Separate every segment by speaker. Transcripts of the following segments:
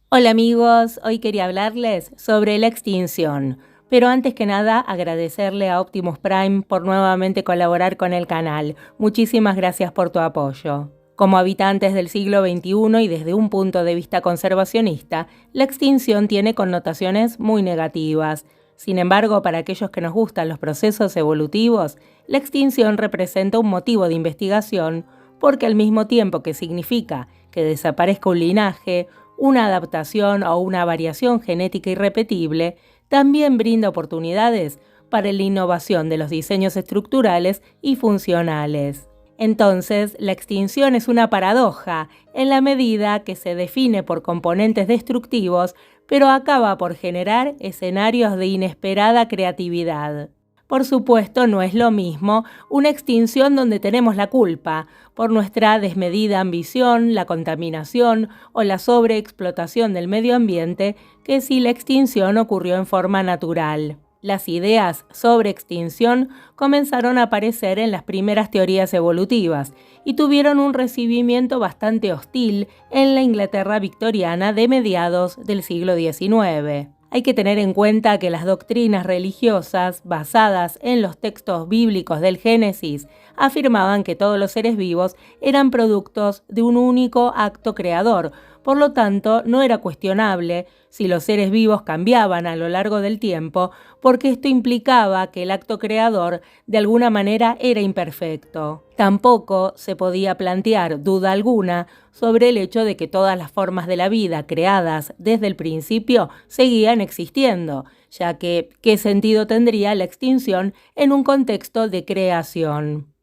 Speaker 1: Hola amigos, hoy quería hablarles sobre la extinción, pero antes que nada agradecerle a Optimus Prime por nuevamente colaborar con el canal. Muchísimas gracias por tu apoyo. Como habitantes del siglo XXI y desde un punto de vista conservacionista, la extinción tiene connotaciones muy negativas. Sin embargo, para aquellos que nos gustan los procesos evolutivos, la extinción representa un motivo de investigación porque al mismo tiempo que significa que desaparezca un linaje, una adaptación o una variación genética irrepetible, también brinda oportunidades para la innovación de los diseños estructurales y funcionales. Entonces, la extinción es una paradoja en la medida que se define por componentes destructivos, pero acaba por generar escenarios de inesperada creatividad. Por supuesto, no es lo mismo una extinción donde tenemos la culpa por nuestra desmedida ambición, la contaminación o la sobreexplotación del medio ambiente que si la extinción ocurrió en forma natural. Las ideas sobre extinción comenzaron a aparecer en las primeras teorías evolutivas y tuvieron un recibimiento bastante hostil en la Inglaterra victoriana de mediados del siglo XIX. Hay que tener en cuenta que las doctrinas religiosas, basadas en los textos bíblicos del Génesis, afirmaban que todos los seres vivos eran productos de un único acto creador. Por lo tanto, no era cuestionable si los seres vivos cambiaban a lo largo del tiempo, porque esto implicaba que el acto creador de alguna manera era imperfecto. Tampoco se podía plantear duda alguna sobre el hecho de que todas las formas de la vida creadas desde el principio seguían existiendo, ya que ¿qué sentido tendría la extinción en un contexto de creación?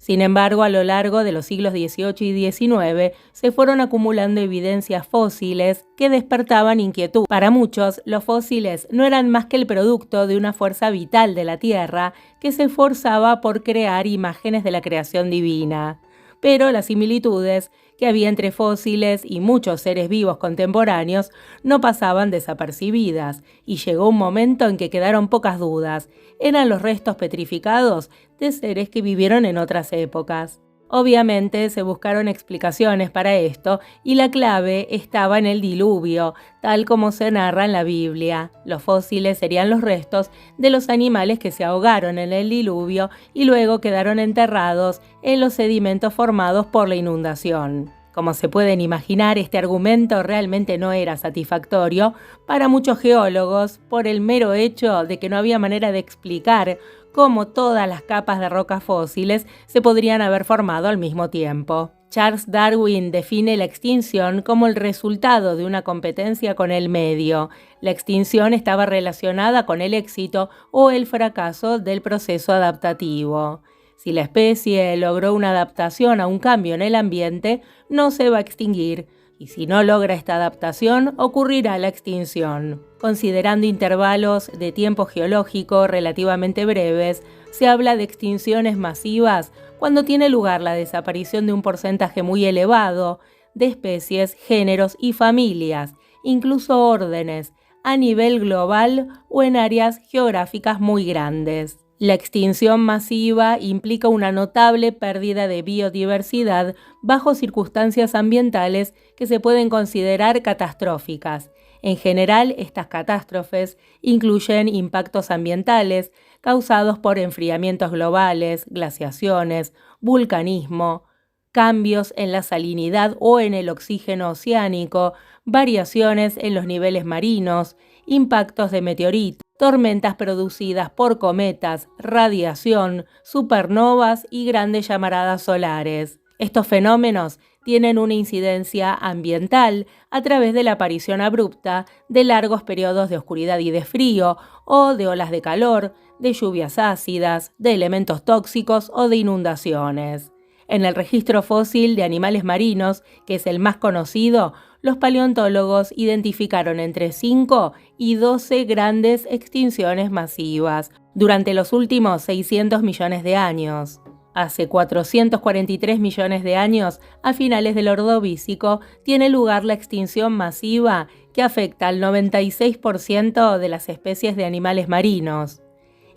Speaker 1: Sin embargo, a lo largo de los siglos XVIII y XIX se fueron acumulando evidencias fósiles que despertaban inquietud. Para muchos, los fósiles no eran más que el producto de una fuerza vital de la Tierra que se esforzaba por crear imágenes de la creación divina. Pero las similitudes que había entre fósiles y muchos seres vivos contemporáneos no pasaban desapercibidas, y llegó un momento en que quedaron pocas dudas. Eran los restos petrificados de seres que vivieron en otras épocas. Obviamente se buscaron explicaciones para esto y la clave estaba en el diluvio, tal como se narra en la Biblia. Los fósiles serían los restos de los animales que se ahogaron en el diluvio y luego quedaron enterrados en los sedimentos formados por la inundación. Como se pueden imaginar, este argumento realmente no era satisfactorio para muchos geólogos por el mero hecho de que no había manera de explicar cómo todas las capas de rocas fósiles se podrían haber formado al mismo tiempo. Charles Darwin define la extinción como el resultado de una competencia con el medio. La extinción estaba relacionada con el éxito o el fracaso del proceso adaptativo. Si la especie logró una adaptación a un cambio en el ambiente, no se va a extinguir, y si no logra esta adaptación, ocurrirá la extinción. Considerando intervalos de tiempo geológico relativamente breves, se habla de extinciones masivas cuando tiene lugar la desaparición de un porcentaje muy elevado de especies, géneros y familias, incluso órdenes, a nivel global o en áreas geográficas muy grandes. La extinción masiva implica una notable pérdida de biodiversidad bajo circunstancias ambientales que se pueden considerar catastróficas. En general, estas catástrofes incluyen impactos ambientales causados por enfriamientos globales, glaciaciones, vulcanismo, cambios en la salinidad o en el oxígeno oceánico, variaciones en los niveles marinos, impactos de meteoritos, tormentas producidas por cometas, radiación, supernovas y grandes llamaradas solares. Estos fenómenos tienen una incidencia ambiental a través de la aparición abrupta de largos periodos de oscuridad y de frío, o de olas de calor, de lluvias ácidas, de elementos tóxicos o de inundaciones. En el registro fósil de animales marinos, que es el más conocido, los paleontólogos identificaron entre 5 y 12 grandes extinciones masivas durante los últimos 600 millones de años. Hace 443 millones de años, a finales del Ordovícico, tiene lugar la extinción masiva que afecta al 96% de las especies de animales marinos.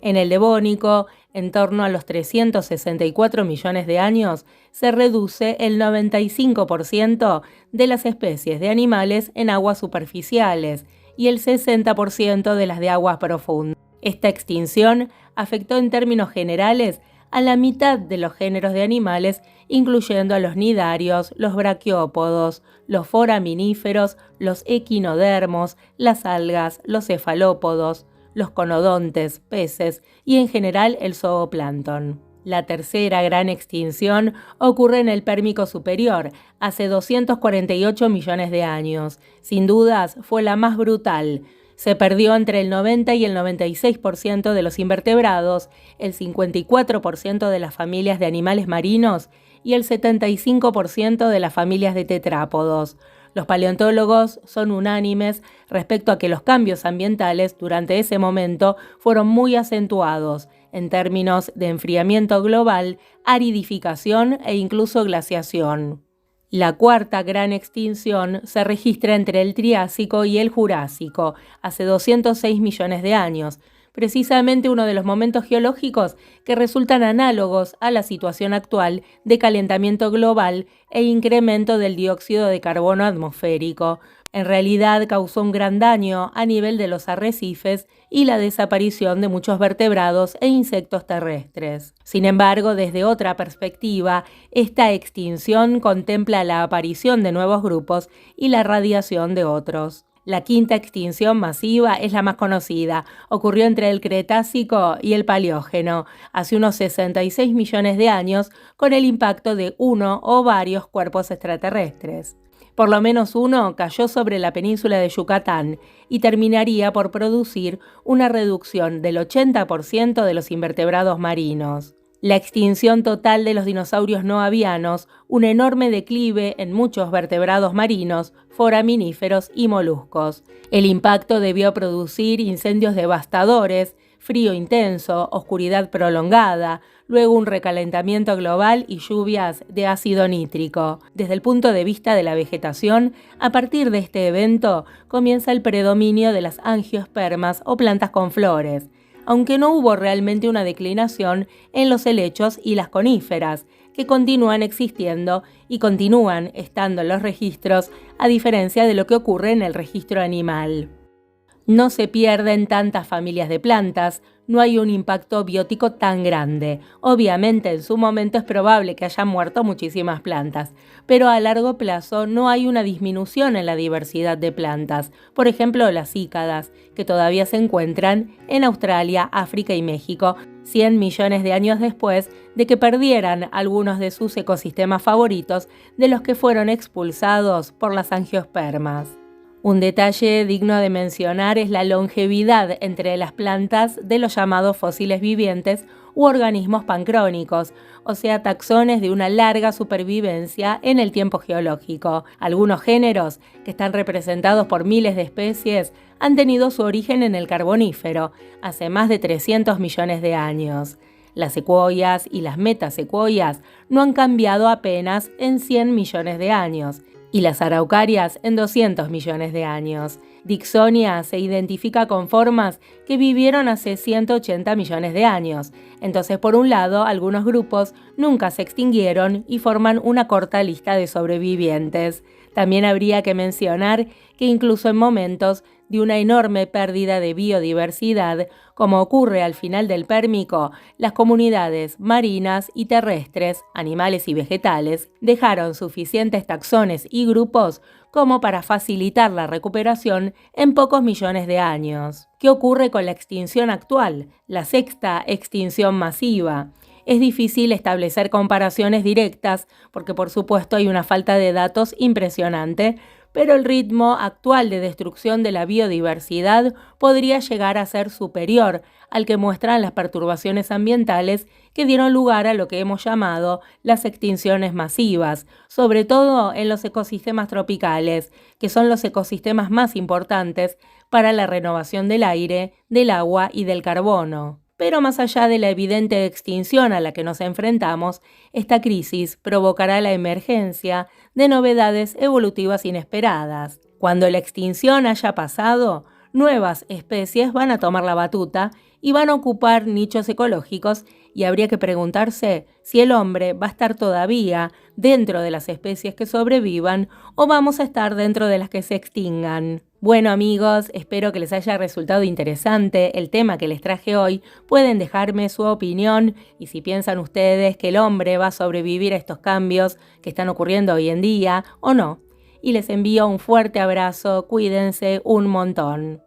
Speaker 1: En el Devónico, en torno a los 364 millones de años, se reduce el 95% de las especies de animales en aguas superficiales y el 60% de las de aguas profundas. Esta extinción afectó en términos generales a la mitad de los géneros de animales, incluyendo a los nidarios, los braquiópodos, los foraminíferos, los equinodermos, las algas, los cefalópodos, los conodontes, peces y en general el zooplancton. La tercera gran extinción ocurre en el Pérmico superior, hace 248 millones de años. Sin dudas, fue la más brutal. Se perdió entre el 90 y el 96% de los invertebrados, el 54% de las familias de animales marinos y el 75% de las familias de tetrápodos. Los paleontólogos son unánimes respecto a que los cambios ambientales durante ese momento fueron muy acentuados en términos de enfriamiento global, aridificación e incluso glaciación. La cuarta gran extinción se registra entre el Triásico y el Jurásico, hace 206 millones de años, precisamente uno de los momentos geológicos que resultan análogos a la situación actual de calentamiento global e incremento del dióxido de carbono atmosférico. En realidad causó un gran daño a nivel de los arrecifes y la desaparición de muchos vertebrados e insectos terrestres. Sin embargo, desde otra perspectiva, esta extinción contempla la aparición de nuevos grupos y la radiación de otros. La quinta extinción masiva es la más conocida. Ocurrió entre el Cretácico y el Paleógeno, hace unos 66 millones de años, con el impacto de uno o varios cuerpos extraterrestres. Por lo menos uno cayó sobre la península de Yucatán y terminaría por producir una reducción del 80% de los invertebrados marinos. La extinción total de los dinosaurios no avianos, un enorme declive en muchos vertebrados marinos, foraminíferos y moluscos. El impacto debió producir incendios devastadores, frío intenso, oscuridad prolongada, luego un recalentamiento global y lluvias de ácido nítrico. Desde el punto de vista de la vegetación, a partir de este evento comienza el predominio de las angiospermas o plantas con flores, aunque no hubo realmente una declinación en los helechos y las coníferas, que continúan existiendo y continúan estando en los registros, a diferencia de lo que ocurre en el registro animal. No se pierden tantas familias de plantas, no hay un impacto biótico tan grande. Obviamente, en su momento es probable que hayan muerto muchísimas plantas, pero a largo plazo no hay una disminución en la diversidad de plantas. Por ejemplo, las cícadas, que todavía se encuentran en Australia, África y México, 100 millones de años después de que perdieran algunos de sus ecosistemas favoritos de los que fueron expulsados por las angiospermas. Un detalle digno de mencionar es la longevidad entre las plantas de los llamados fósiles vivientes u organismos pancrónicos, o sea, taxones de una larga supervivencia en el tiempo geológico. Algunos géneros, que están representados por miles de especies, han tenido su origen en el Carbonífero, hace más de 300 millones de años. Las secuoyas y las metasecuoyas no han cambiado apenas en 100 millones de años, y las araucarias en 200 millones de años. Dicksonia se identifica con formas que vivieron hace 180 millones de años. Entonces, por un lado, algunos grupos nunca se extinguieron y forman una corta lista de sobrevivientes. También habría que mencionar que incluso en momentos de una enorme pérdida de biodiversidad, como ocurre al final del Pérmico, las comunidades marinas y terrestres, animales y vegetales, dejaron suficientes taxones y grupos como para facilitar la recuperación en pocos millones de años. ¿Qué ocurre con la extinción actual, la sexta extinción masiva? Es difícil establecer comparaciones directas porque, por supuesto, hay una falta de datos impresionante, pero el ritmo actual de destrucción de la biodiversidad podría llegar a ser superior al que muestran las perturbaciones ambientales que dieron lugar a lo que hemos llamado las extinciones masivas, sobre todo en los ecosistemas tropicales, que son los ecosistemas más importantes para la renovación del aire, del agua y del carbono. Pero más allá de la evidente extinción a la que nos enfrentamos, esta crisis provocará la emergencia de novedades evolutivas inesperadas. Cuando la extinción haya pasado, nuevas especies van a tomar la batuta y van a ocupar nichos ecológicos y habría que preguntarse si el hombre va a estar todavía dentro de las especies que sobrevivan o vamos a estar dentro de las que se extingan. Bueno amigos, espero que les haya resultado interesante el tema que les traje hoy. Pueden dejarme su opinión y si piensan ustedes que el hombre va a sobrevivir a estos cambios que están ocurriendo hoy en día o no. Y les envío un fuerte abrazo, cuídense un montón.